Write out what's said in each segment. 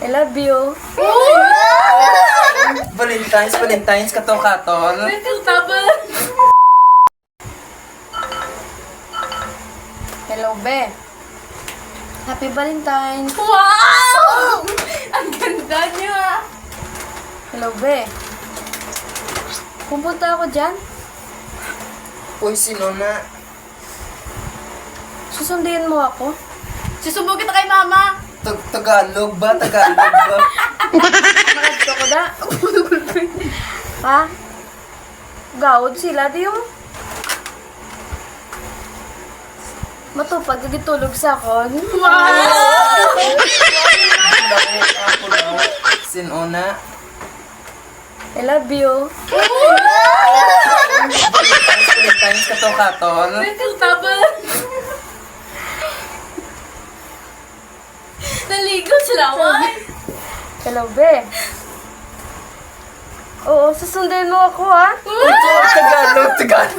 I love you. Valentine's, kato-kato. Hello, be. Happy Valentine's. Wow! Ang ganda niyo ah. Hello, be. Pupunta ako dyan. Uy, sino na? Susundin mo ako. Susubo kita kay mama. Tagalog ba? Tagalog ba? Maradto ko da. Ha? Gawad sila di yung matupag gitulog sa akon. Sino na? I love you. Valentine's, kato-kato. Naligo sila, why? Hello, be. Oo, susundin mo ako, ha? Tagalog.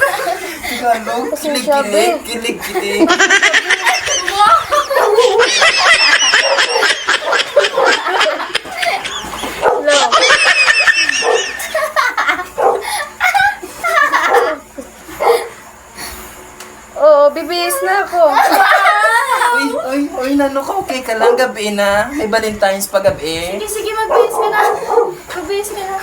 Pasensya, be. Kilig. Hello. Oo, bibihis na ako. Uy, nano ka, okay ka lang, gabi na. May Valentine's pa gabi. Sige, magbihis ka na. Magbihis ka na.